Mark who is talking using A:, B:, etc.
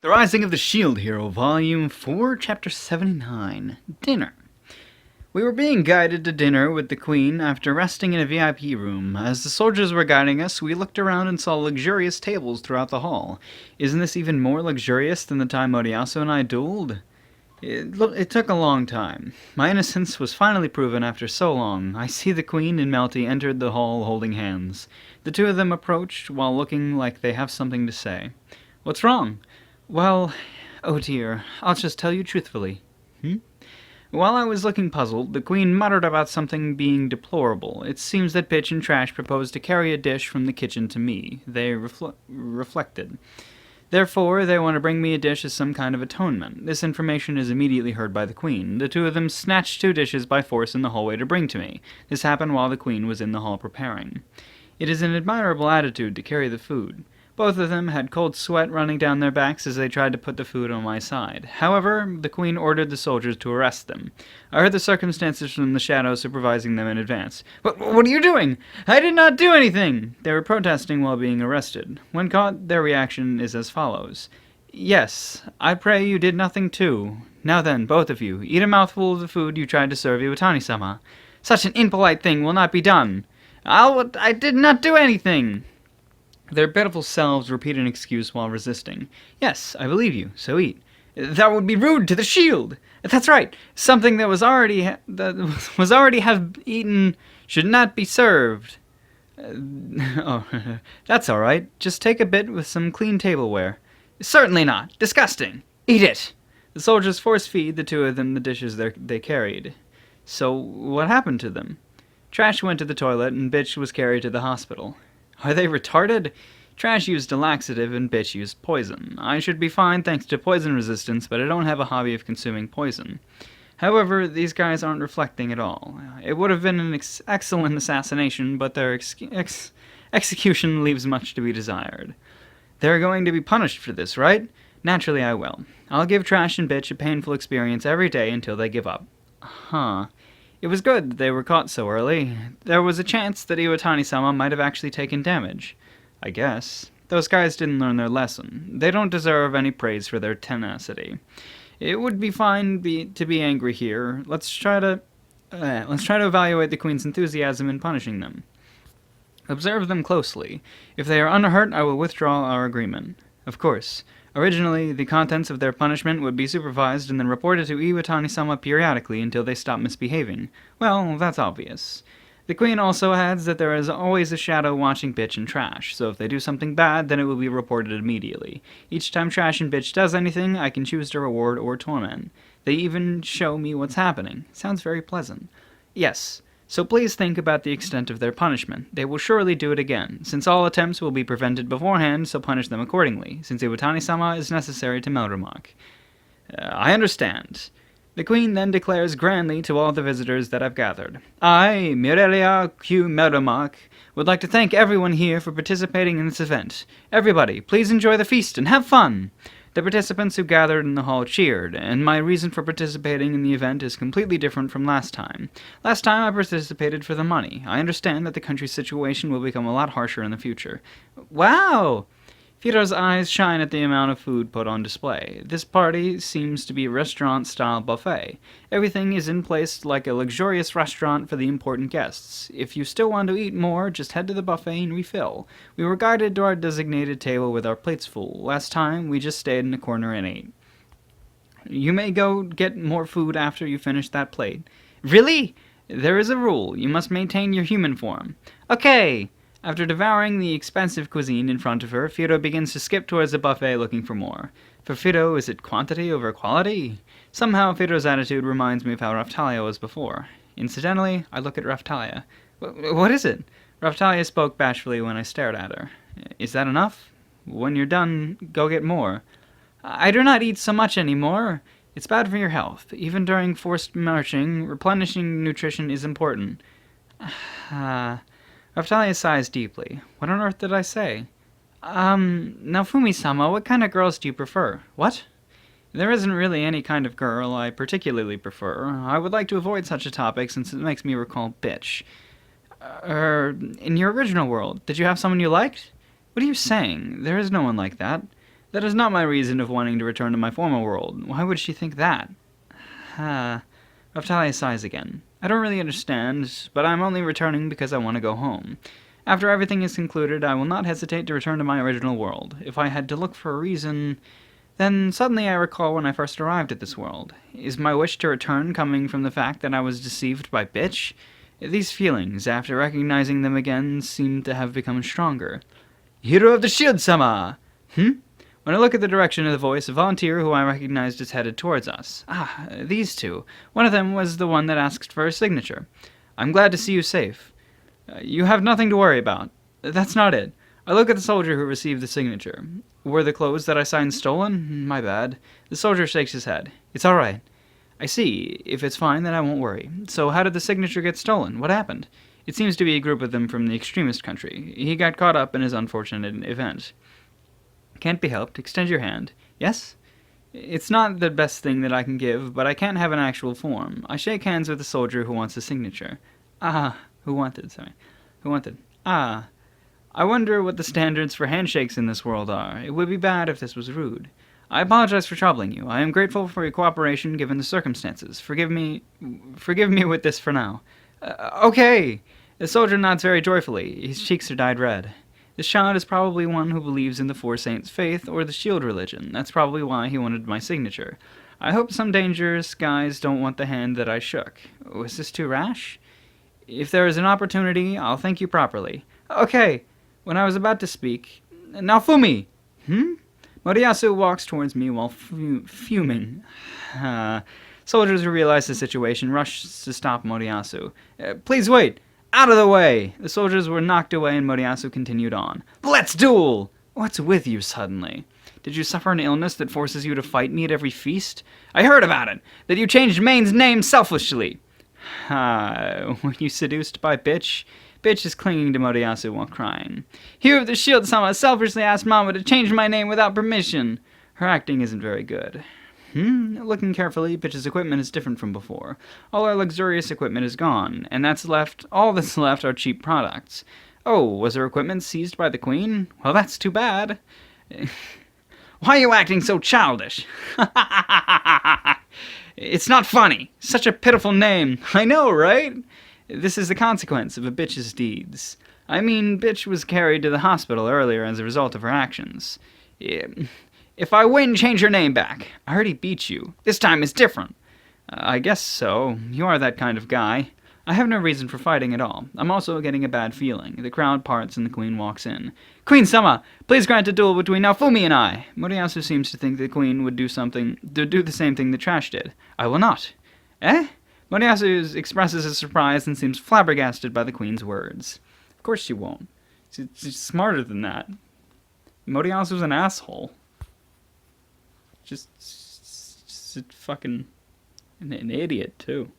A: The Rising of the Shield Hero, Volume 4, Chapter 79, Dinner. We were being guided to dinner with the Queen after resting in a VIP room. As the soldiers were guiding us, we looked around and saw luxurious tables throughout the hall. Isn't this even more luxurious than the time Moriyasu and I dueled? It took a long time. My innocence was finally proven after so long. I see the Queen and Melty entered the hall holding hands. The two of them approached while looking like they have something to say. What's wrong? Well, oh dear, I'll just tell you truthfully. While I was looking puzzled, the Queen muttered about something being deplorable. It seems that Bitch and Trash proposed to carry a dish from the kitchen to me. They reflected. Therefore, they want to bring me a dish as some kind of atonement. This information is immediately heard by the Queen. The two of them snatched 2 dishes by force in the hallway to bring to me. This happened while the Queen was in the hall preparing. It is an admirable attitude to carry the food. Both of them had cold sweat running down their backs as they tried to put the food on my side. However, the Queen ordered the soldiers to arrest them. I heard the circumstances from the shadow supervising them in advance. What are you doing? I did not do anything! They were protesting while being arrested. When caught, their reaction is as follows. Yes, I pray you did nothing too. Now then, both of you, eat a mouthful of the food you tried to serve Iwatani-sama. Such an impolite thing will not be done. I did not do anything! Their pitiful selves repeat an excuse while resisting. Yes, I believe you, so eat. That would be rude to the shield. That's right. Something that was already have eaten should not be served. That's all right. Just take a bit with some clean tableware. Certainly not. Disgusting. Eat it. The soldiers force-feed the two of them the dishes they carried. So what happened to them? Trash went to the toilet and Bitch was carried to the hospital. Are they retarded? Trash used a laxative and Bitch used poison. I should be fine thanks to poison resistance, but I don't have a hobby of consuming poison. However, these guys aren't reflecting at all. It would have been an excellent assassination, but their execution leaves much to be desired. They're going to be punished for this, right? Naturally I will. I'll give Trash and Bitch a painful experience every day until they give up. Huh. It was good that they were caught so early. There was a chance that Iwatani-sama might have actually taken damage. I guess. Those guys didn't learn their lesson. They don't deserve any praise for their tenacity. It would be fine to be angry here. Let's try to evaluate the Queen's enthusiasm in punishing them. Observe them closely. If they are unhurt, I will withdraw our agreement. Of course. Originally, the contents of their punishment would be supervised and then reported to Iwatani-sama periodically until they stop misbehaving. Well, that's obvious. The Queen also adds that there is always a shadow watching Bitch and Trash, so if they do something bad, then it will be reported immediately. Each time Trash and Bitch does anything, I can choose to reward or torment. They even show me what's happening. Sounds very pleasant. Yes. So please think about the extent of their punishment. They will surely do it again, since all attempts will be prevented beforehand, so punish them accordingly, since Iwatani-sama is necessary to Melromak. I understand. The Queen then declares grandly to all the visitors that have gathered. I, Mirelia Q. Melromak, would like to thank everyone here for participating in this event. Everybody, please enjoy the feast and have fun! The participants who gathered in the hall cheered, and my reason for participating in the event is completely different from last time. Last time I participated for the money. I understand that the country's situation will become a lot harsher in the future. Wow! Fido's eyes shine at the amount of food put on display. This party seems to be a restaurant-style buffet. Everything is in place like a luxurious restaurant for the important guests. If you still want to eat more, just head to the buffet and refill. We were guided to our designated table with our plates full. Last time, we just stayed in a corner and ate. You may go get more food after you finish that plate. Really? There is a rule. You must maintain your human form. Okay! After devouring the expensive cuisine in front of her, Fido begins to skip towards the buffet looking for more. For Fido, is it quantity over quality? Somehow, Fido's attitude reminds me of how Raftalia was before. Incidentally, I look at Raftalia. What is it? Raftalia spoke bashfully when I stared at her. Is that enough? When you're done, go get more. I do not eat so much anymore. It's bad for your health. Even during forced marching, replenishing nutrition is important. Raftalia sighs deeply. What on earth did I say? Now Fumi-sama, what kind of girls do you prefer? What? There isn't really any kind of girl I particularly prefer. I would like to avoid such a topic since it makes me recall Bitch. In your original world, did you have someone you liked? What are you saying? There is no one like that. That is not my reason of wanting to return to my former world. Why would she think that? Raphtalia sighs again. I don't really understand, but I'm only returning because I want to go home. After everything is concluded, I will not hesitate to return to my original world. If I had to look for a reason... Then suddenly I recall when I first arrived at this world. Is my wish to return coming from the fact that I was deceived by Bitch? These feelings, after recognizing them again, seem to have become stronger. Hero of the Shield-sama! When I look at the direction of the voice, a volunteer who I recognized is headed towards us. These two. One of them was the one that asked for a signature. I'm glad to see you safe. You have nothing to worry about. That's not it. I look at the soldier who received the signature. Were the clothes that I signed stolen? My bad. The soldier shakes his head. It's all right. I see. If it's fine, then I won't worry. So how did the signature get stolen? What happened? It seems to be a group of them from the extremist country. He got caught up in his unfortunate event. Can't be helped. Extend your hand. Yes? It's not the best thing that I can give, but I can't have an actual form. I shake hands with the soldier who wants a signature. Who wanted? I wonder what the standards for handshakes in this world are. It would be bad if this was rude. I apologize for troubling you. I am grateful for your cooperation given the circumstances. Forgive me with this for now. Okay! The soldier nods very joyfully. His cheeks are dyed red. This child is probably one who believes in the Four Saints faith or the Shield religion. That's probably why he wanted my signature. I hope some dangerous guys don't want the hand that I shook. Was this too rash? If there is an opportunity, I'll thank you properly. Okay! When I was about to speak... Now, Fumi! Moriyasu walks towards me while fuming. Soldiers who realize the situation rush to stop Moriyasu. Please wait! Out of the way! The soldiers were knocked away and Moriyasu continued on. Let's duel! What's with you suddenly? Did you suffer an illness that forces you to fight me at every feast? I heard about it! That you changed Main's name selfishly! Were you seduced by Bitch? Bitch is clinging to Moriyasu while crying. Hero of the Shield-sama selfishly asked Mama to change my name without permission. Her acting isn't very good. Looking carefully, Bitch's equipment is different from before. All our luxurious equipment is gone, and all that's left are cheap products. Oh, was her equipment seized by the Queen? Well, that's too bad. Why are you acting so childish? It's not funny. Such a pitiful name. I know, right? This is the consequence of a bitch's deeds. I mean, Bitch was carried to the hospital earlier as a result of her actions. If I win, change your name back. I already beat you. This time is different. I guess so. You are that kind of guy. I have no reason for fighting at all. I'm also getting a bad feeling. The crowd parts and the Queen walks in. Queen-sama, please grant a duel between Naofumi and I. Moriyasu seems to think the Queen would do the same thing that Trash did. I will not. Eh? Moriyasu expresses his surprise and seems flabbergasted by the Queen's words. Of course she won't. She's smarter than that. Moriyasu's an asshole. Just fucking an idiot, too.